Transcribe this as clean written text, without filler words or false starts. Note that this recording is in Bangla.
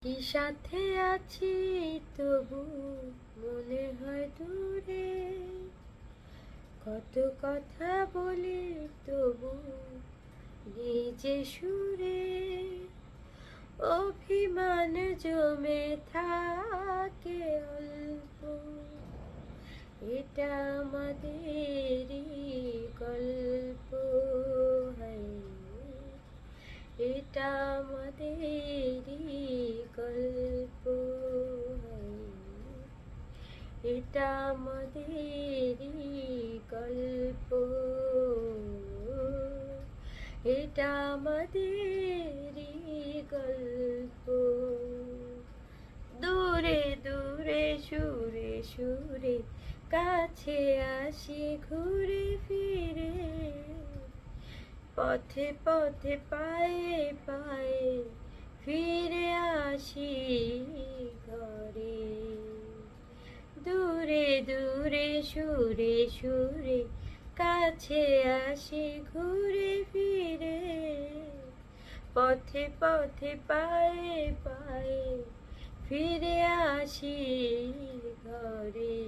কি সাথে আছি তবু মনে হয় দূরে, কত কথা বলি তবু নিজে সুরে, অভিমান জমে থাকে অল্প, এটা আমাদেরই গল্প। হায়, এটা আমাদেরই গল্প। এটা আমাদেরই গল্প। এটা আমাদেরই গল্প। দূরে দূরে সুরে সুরে কাছে আসি ঘুরে ফিরে, পথে পথে পায়ে পায়ে ফিরে আসি ঘরে। দূরে দূরে সুরে সুরে কাছে আসি ঘুরে ফিরে, পথে পথে পায়ে পায়ে ফিরে আসি ঘরে।